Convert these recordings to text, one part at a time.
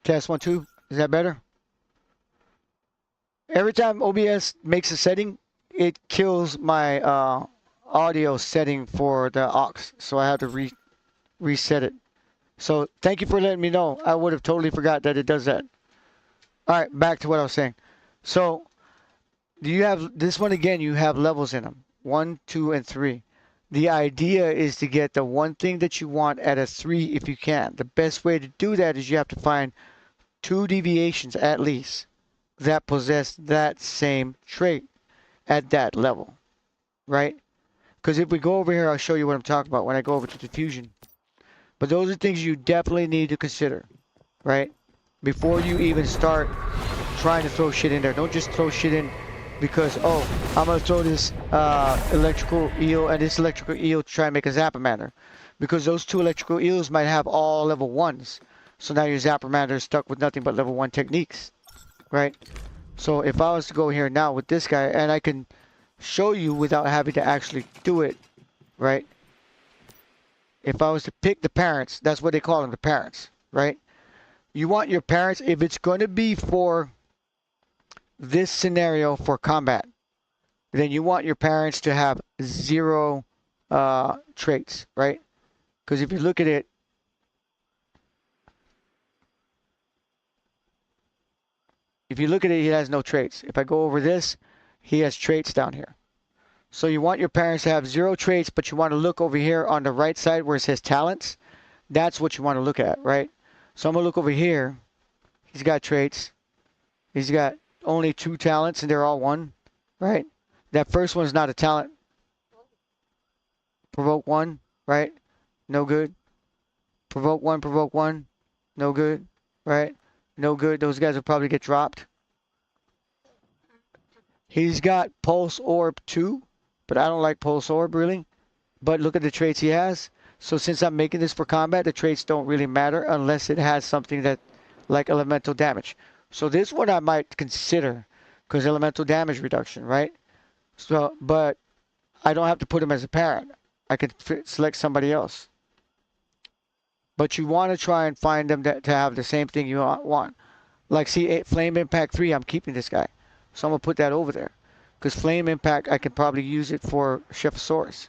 Test 1, 2. Is that better? Every time OBS makes a setting, it kills my audio setting for the aux. So I have to reset it. So thank you for letting me know. I would have totally forgot that it does that. All right, back to what I was saying. So do you have this one again? You have levels in them. 1, 2, and 3. The idea is to get the one thing that you want at a 3 if you can. The best way to do that is you have to find 2 deviations at least that possess that same trait at that level, right? Because if we go over here, I'll show you what I'm talking about when I go over to diffusion. But those are things you definitely need to consider, right? Before you even start trying to throw shit in there. Don't just throw shit in because, oh, I'm going to throw this electrical eel and this electrical eel to try and make a Zappermander. Because those 2 electrical eels might have all level 1s. So now your Zappermander is stuck with nothing but level 1 techniques, right? So if I was to go here now with this guy, and I can show you without having to actually do it, right? If I was to pick the parents, that's what they call them, the parents, right? You want your parents, if it's going to be for this scenario for combat, then you want your parents to have 0 traits, right? Because if you look at it, he has no traits. If I go over this, he has traits down here. So you want your parents to have 0 traits, but you want to look over here on the right side where it says talents. That's what you want to look at, right? So I'm going to look over here. He's got traits. He's got only 2 talents, and they're all 1, right? That first one's not a talent. Provoke 1, right? No good. Provoke 1. No good, right? No good. Those guys will probably get dropped. He's got Pulse Orb 2, but I don't like Pulse Orb really. But look at the traits he has. So since I'm making this for combat, the traits don't really matter unless it has something that, like elemental damage. So this one I might consider because elemental damage reduction, right? So, but I don't have to put him as a parent. I could select somebody else. But you want to try and find them to have the same thing you want. Like, see, Flame Impact 3, I'm keeping this guy. So I'm going to put that over there. Because Flame Impact, I can probably use it for Chef-Saurus.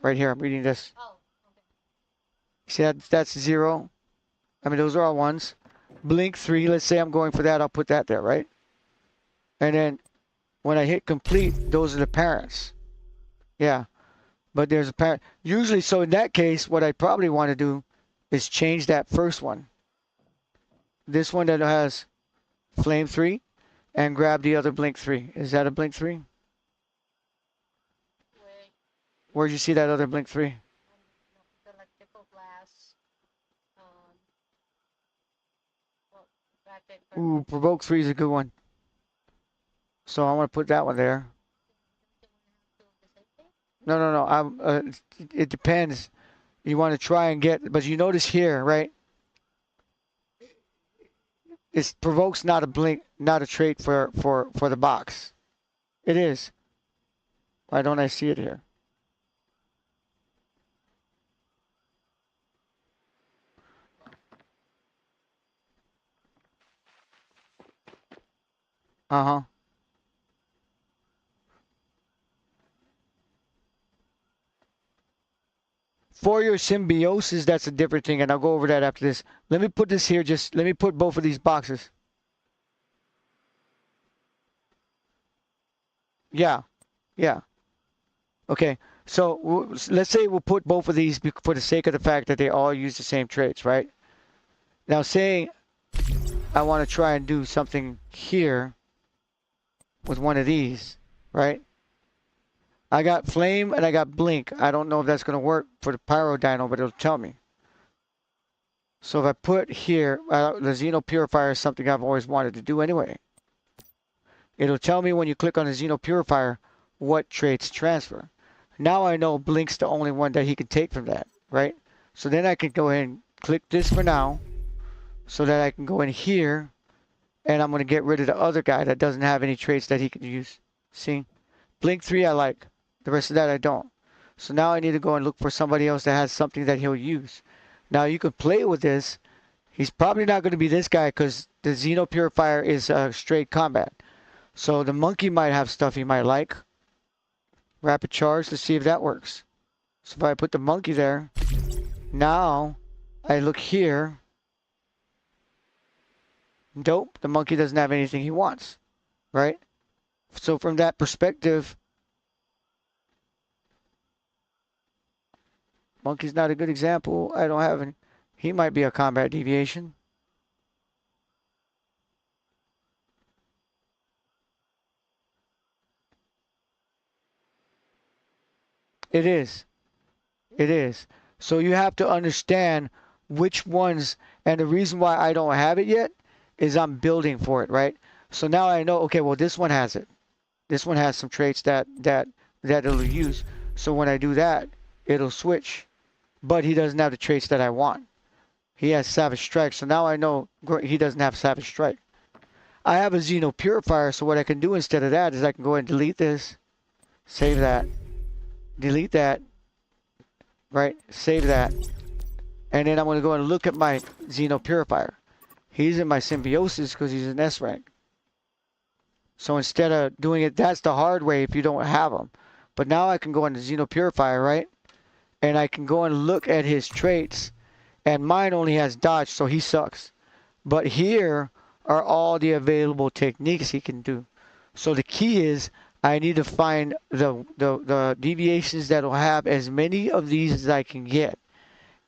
Right here, I'm reading this. See, that's 0. I mean, those are all 1s. Blink 3, let's say I'm going for that, I'll put that there, right? And then when I hit complete, those are the parents. Yeah. But there's a parent. Usually, so in that case, what I probably want to do is change that first one. This one that has Flame 3 and grab the other Blink 3. Is that a Blink 3? Wait. Where'd you see that other Blink 3? The electrical blast. Well, Ooh, Provoke 3 is a good one. So I want to put that one there. No. It depends. You want to try and get, but you notice here, right? It provokes not a blink, not a trait for the box. It is. Why don't I see it here? Uh-huh. For your symbiosis, that's a different thing, and I'll go over that after this. Let me put this here, just let me put both of these boxes. Yeah. Okay, so let's say we'll put both of these for the sake of the fact that they all use the same traits, right? Now, say I want to try and do something here with one of these, right? I got Flame and I got Blink. I don't know if that's going to work for the Pyro Dino, but it'll tell me. So if I put here, the Xeno Purifier is something I've always wanted to do anyway. It'll tell me when you click on the Xeno Purifier what traits transfer. Now I know Blink's the only one that he can take from that, right? So then I can go ahead and click this for now so that I can go in here and I'm going to get rid of the other guy that doesn't have any traits that he can use. See? Blink 3 I like. The rest of that I don't. So now I need to go and look for somebody else that has something that he'll use. Now you can play with this. He's probably not going to be this guy because the Xeno Purifier is straight combat. So the monkey might have stuff he might like. Rapid charge to see if that works. So if I put the monkey there, now I look here. Dope, the monkey doesn't have anything he wants, right? So from that perspective, monkey's not a good example. I don't have any. He might be a combat deviation. It is. It is. So you have to understand which ones, and the reason why I don't have it yet is I'm building for it, right? So now I know, okay, well this one has it. This one has some traits that it'll use. So when I do that, it'll switch. But he doesn't have the traits that I want. He has Savage Strike, so now I know he doesn't have Savage Strike. I have a Xeno Purifier, so what I can do instead of that is I can go and delete this, save that, delete that, right? Save that. And then I'm going to go and look at my Xeno Purifier. He's in my Symbiosis because he's an S rank. So instead of doing it, that's the hard way if you don't have them. But now I can go into Xeno Purifier, right? And I can go and look at his traits. And mine only has dodge, so he sucks. But here are all the available techniques he can do. So the key is I need to find the deviations that will have as many of these as I can get.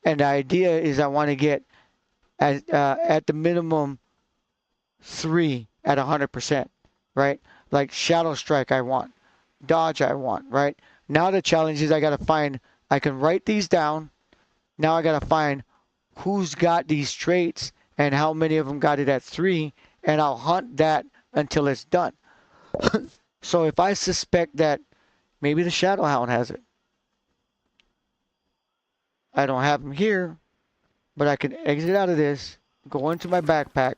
And the idea is I want to get at the minimum 3 at 100%, right? Like Shadow Strike I want, Dodge I want, right? Now the challenge is I got to find, I can write these down. Now I got to find who's got these traits and how many of them got it at 3, and I'll hunt that until it's done. So if I suspect that maybe the Shadow Hound has it, I don't have him here, but I can exit out of this, go into my backpack,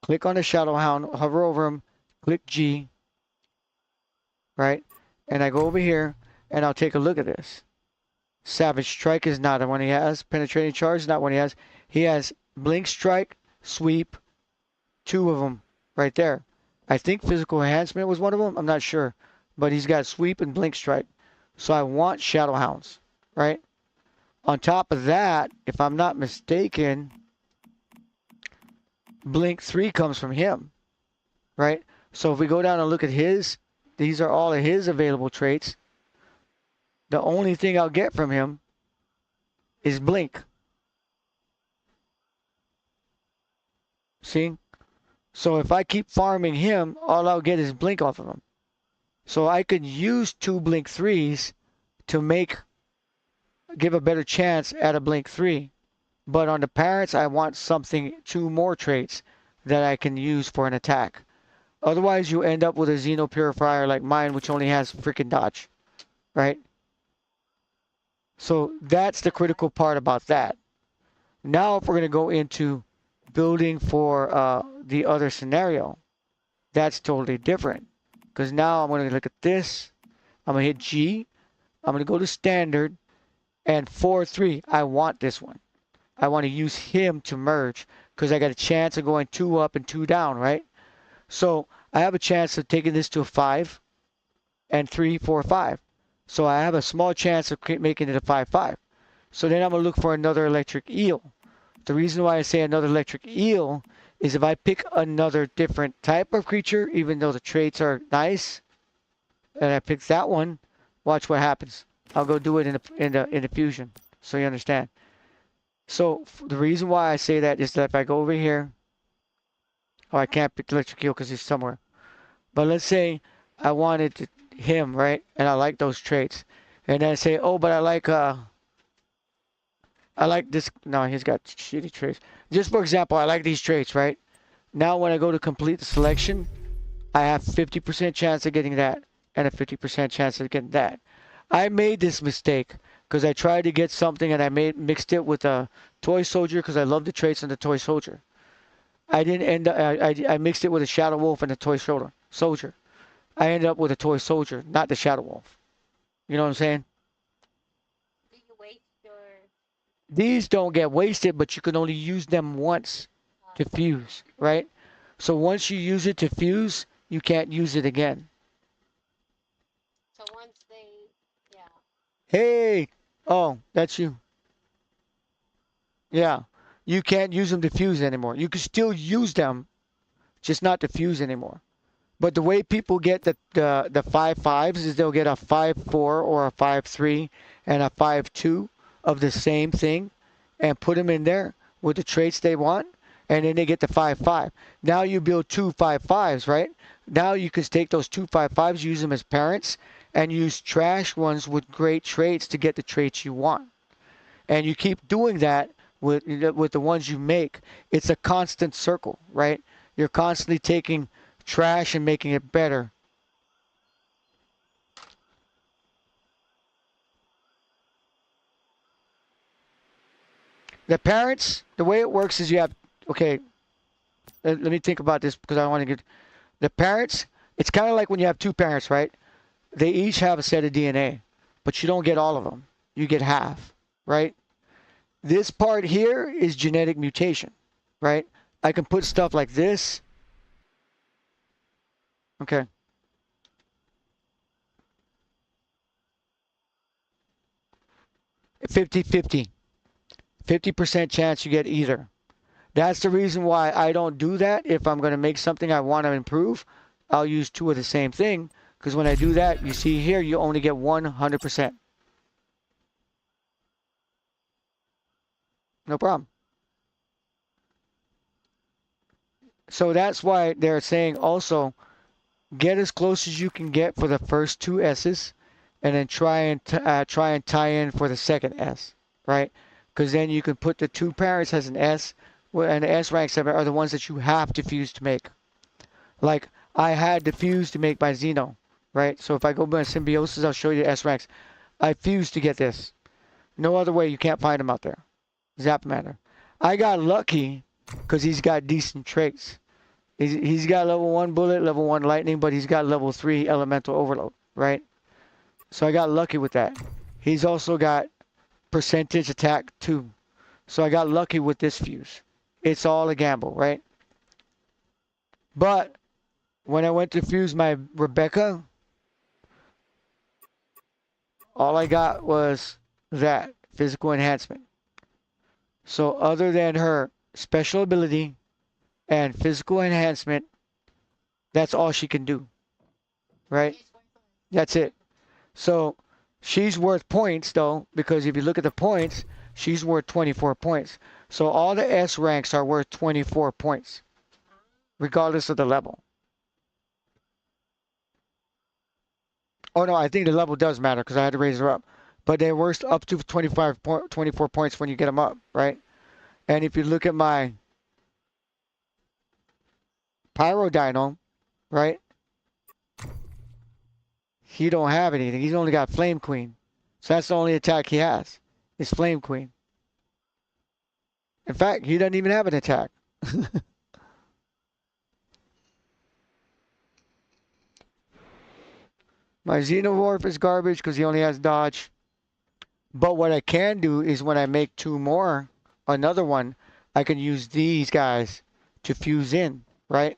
click on the Shadow Hound, hover over him, click G, right? And I go over here and I'll take a look at this. Savage Strike is not the one he has. Penetrating Charge is not one he has. He has Blink Strike, Sweep, 2 of them right there. I think Physical Enhancement was one of them. I'm not sure. But he's got Sweep and Blink Strike. So I want Shadow Hounds, right? On top of that, if I'm not mistaken, Blink 3 comes from him, right? So if we go down and look at his, these are all of his available traits. The only thing I'll get from him is Blink. See? So if I keep farming him, all I'll get is Blink off of him. So I could use 2 Blink 3s to give a better chance at a Blink 3. But on the parents, I want something, 2 more traits that I can use for an attack. Otherwise, you end up with a Xeno Purifier like mine, which only has freaking dodge, right? So that's the critical part about that. Now, if we're going to go into building for the other scenario, that's totally different. Because now I'm going to look at this. I'm going to hit G. I'm going to go to standard. And 4-3, I want this one. I want to use him to merge because I got a chance of going 2 up and 2 down, right? So I have a chance of taking this to a 5 and 3, 4, 5. So I have a small chance of making it a 5-5. So then I'm going to look for another electric eel. The reason why I say another electric eel is if I pick another different type of creature, even though the traits are nice, and I pick that one, watch what happens. I'll go do it in the fusion, so you understand. So the reason why I say that is that if I go over here, oh, I can't pick electric eel because he's somewhere. But let's say I wanted him, right? And I like those traits. And then I say, oh, but I like this. No, he's got shitty traits. Just for example, I like these traits, right? Now when I go to complete the selection, I have 50% chance of getting that and a 50% chance of getting that. I made this mistake because I tried to get something and I mixed it with a toy soldier because I love the traits on the toy soldier. I didn't end up, I mixed it with a shadow wolf and a toy soldier. I ended up with a toy soldier, not the shadow wolf. You know what I'm saying? Do you waste your These don't get wasted, but you can only use them once to Okay. fuse, right? So once you use it to fuse, you can't use it again. So once they, yeah. Hey, oh, that's you. Yeah, you can't use them to fuse anymore. You can still use them, just not to fuse anymore. But the way people get the 5.5s is they'll get a 5.4 or a 5.3 and a 5.2 of the same thing and put them in there with the traits they want, and then they get the 5.5. Now you build two 5.5s, right? Now you can take those two 5.5s, use them as parents, and use trash ones with great traits to get the traits you want. And you keep doing that with the ones you make. It's a constant circle, right? You're constantly taking trash and making it better. The parents, the way it works is you have, okay, let me think about this because I want to get the parents. It's kind of like when you have two parents, right? They each have a set of DNA, but you don't get all of them. You get half, right? This part here is genetic mutation, right? I can put stuff like this. Okay. 50-50. 50% chance you get either. That's the reason why I don't do that. If I'm going to make something I want to improve, I'll use two of the same thing. Because when I do that, you see here, you only get 100%. No problem. So that's why they're saying also get as close as you can get for the first two S's, and then try and tie in for the second S, right? Because then you can put the two parents as an S, and the S ranks are the ones that you have to fuse to make. Like I had to fuse to make my Xeno, right? So if I go by symbiosis, I'll show you the S ranks. I fused to get this. No other way. You can't find him out there. Zap matter. I got lucky because he's got decent traits. He's got level 1 bullet, level 1 lightning, but he's got level 3 elemental overload, right? So I got lucky with that. He's also got percentage attack too. So I got lucky with this fuse. It's all a gamble, right? But when I went to fuse my Rebecca, all I got was that physical enhancement. So other than her special ability and physical enhancement, that's all she can do, right? She's worthless. That's it. So she's worth points though, because if you look at the points, she's worth 24 points. So all the S ranks are worth 24 points, Ah, regardless of the level. Oh no, I think the level does matter because I had to raise her up. But they're worth up to 24 points when you get them up, right? And if you look at my Pyro Dino, right? He don't have anything. He's only got Flame Queen. So that's the only attack he has. Is Flame Queen. In fact, he doesn't even have an attack. My Xenomorph is garbage because he only has dodge. But what I can do is when I make two more, another one, I can use these guys to fuse in, right?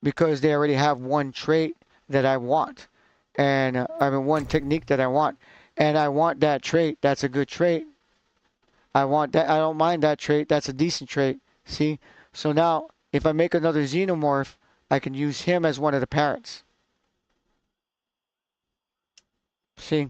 Because they already have one trait that I want. And I mean, one technique that I want. And I want that trait. That's a good trait. I want that. I don't mind that trait. That's a decent trait. See? So now, if I make another Xenomorph, I can use him as one of the parents. See?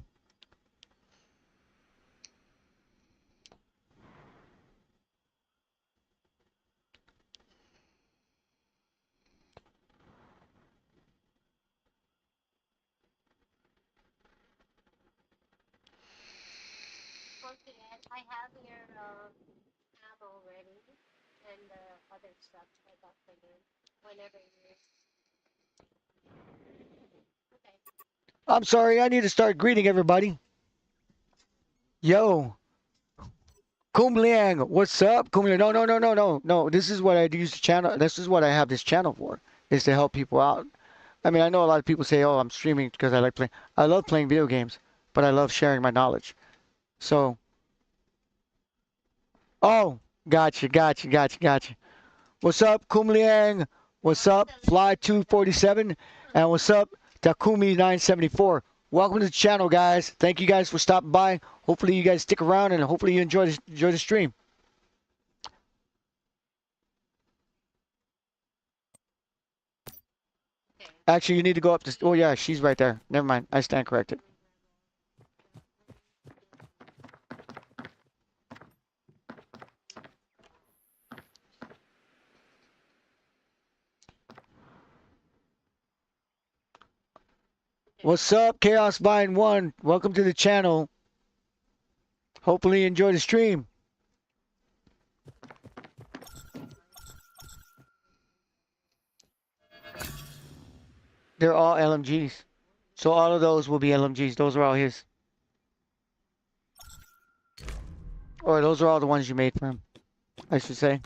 okay, and I have your ammo ready and the other stuff I got for you whenever you're okay. I'm sorry. I need to start greeting everybody. Yo, Kum Liang, what's up? Kum Liang, no, no, no, no, no, no. This is what I use the channel. This is what I have this channel for, is to help people out. I mean, I know a lot of people say, "Oh, I'm streaming because I like playing." I love playing video games, but I love sharing my knowledge. So Oh, gotcha. What's up, Kumliang? What's up, Fly247? And what's up, Takumi974? Welcome to the channel, guys. Thank you guys for stopping by. Hopefully you guys stick around and hopefully you enjoy the stream. Okay. Actually, you need to go up this. Oh yeah, she's right there. Never mind. I stand corrected. Okay. What's up, Chaos Vine One? Welcome to the channel. Hopefully you enjoy the stream. They're all LMGs. So all of those will be LMGs. Those are all his. Or those are all the ones you made for him, I should say.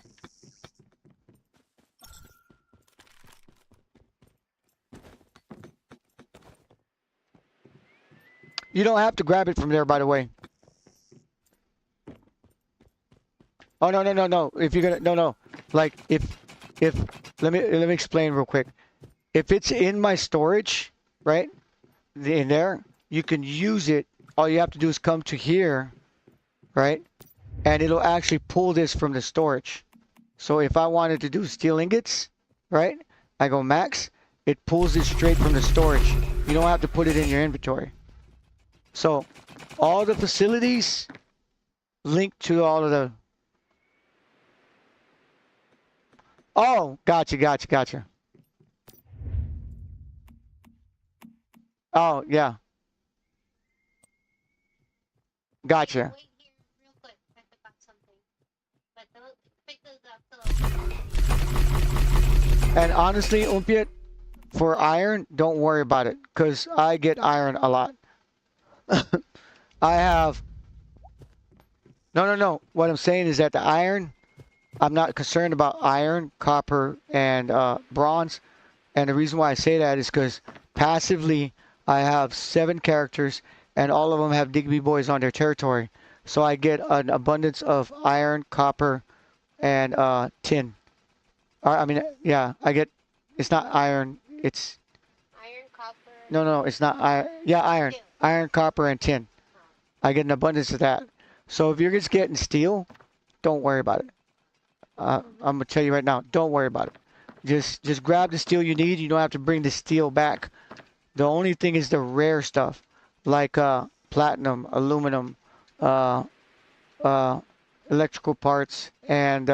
You don't have to grab it from there, by the way. Oh no. If you're gonna no. Like if let me explain real quick. If it's in my storage, right? In there, you can use it. All you have to do is come to here, right? And it'll actually pull this from the storage. So if I wanted to do steel ingots, right? I go max, it pulls it straight from the storage. You don't have to put it in your inventory. So all the facilities link to all of the. Oh, gotcha. Oh, yeah, Wait, gotcha. wait here, real quick. I forgot something. But don't pick those up till. And honestly, Umpiet, for iron, don't worry about it, because I get iron a lot. I have. No. What I'm saying is that the iron, I'm not concerned about iron, copper, and bronze. And the reason why I say that is because passively, I have 7 characters, and all of them have Digby boys on their territory. So I get an abundance of iron, copper, and tin. I mean, yeah, I get. It's not iron. It's Iron, copper, no. It's not iron. Yeah, iron, steel. iron, copper, and tin. Oh, I get an abundance of that. So if you're just getting steel, don't worry about it. I'm gonna tell you right now, don't worry about it. Just grab the steel you need. You don't have to bring the steel back. The only thing is the rare stuff, like platinum, aluminum, uh, uh, electrical parts, and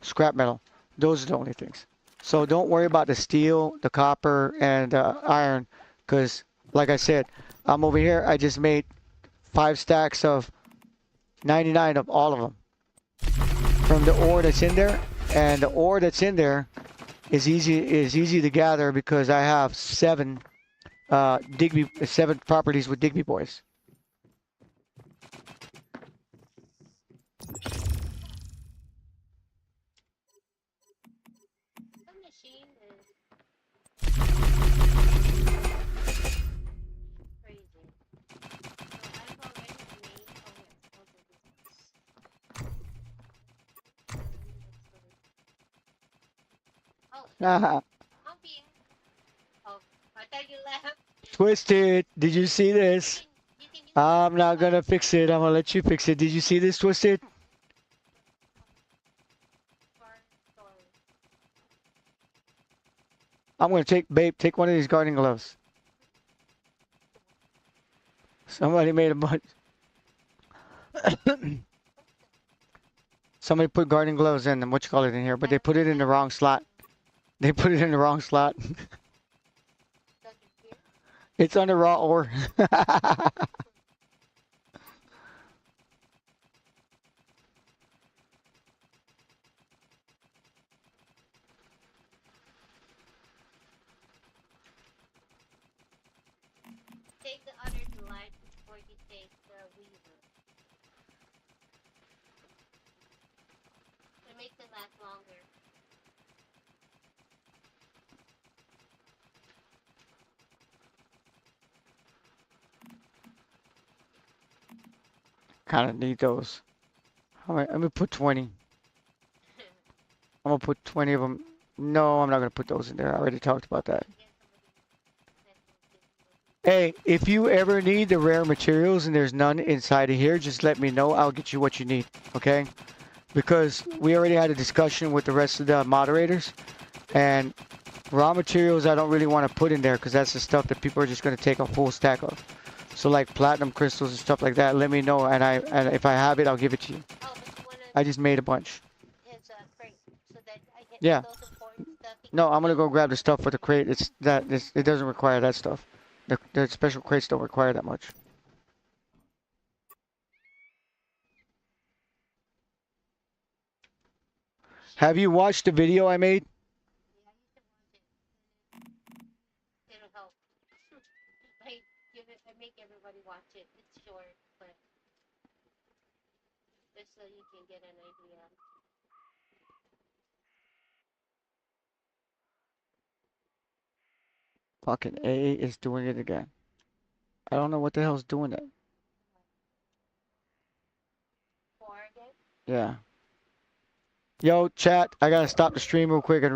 scrap metal. Those are the only things. So don't worry about the steel, the copper, and iron, because like I said, I'm over here. I just made 5 stacks of 99 of all of them from the ore that's in there, and the ore that's in there is easy to gather because I have 7 properties with Digby boys. the machine is crazy. So I've already made. Oh yes, those are these ones. Oh, pumping. Oh, I thought you left. Twisted, did you see this? You can use the I'm not gonna fix it. I'm gonna let you fix it. Did you see this, Twisted? bar story. I'm gonna take one of these gardening gloves. Somebody made a bunch. Somebody put gardening gloves in them. What you call it in here? But they put it in the wrong slot. They put it in the wrong slot. Does it here? It's under raw ore. Take the other to light before you take the weaver. It makes it last longer. Kind of need those. All right, let me put 20. I'm gonna put 20 of them. No, I'm not gonna put those in there. I already talked about that. Again, somebody said to give you a Hey, if you ever need the rare materials and there's none inside of here, just let me know. I'll get you what you need, okay? Because we already had a discussion with the rest of the moderators, and raw materials I don't really want to put in there because that's the stuff that people are just gonna take a full stack of. So like platinum crystals and stuff like that, let me know, and if I have it, I'll give it to you. Oh, but you wanna I just made a bunch. his crate so that I get all Yeah. those important stuff he can No, I'm gonna keep. go grab the stuff for the crate. It doesn't require that stuff. The special crates don't require that much. Have you watched the video I made? Yeah, you should watch it, and it'll help. I I make everybody watch it. It's short, but just so you can get an idea. Fucking A is doing it again. I don't know what the hell's doing it. For again. Yeah. Yo, chat, I gotta stop the stream real quick and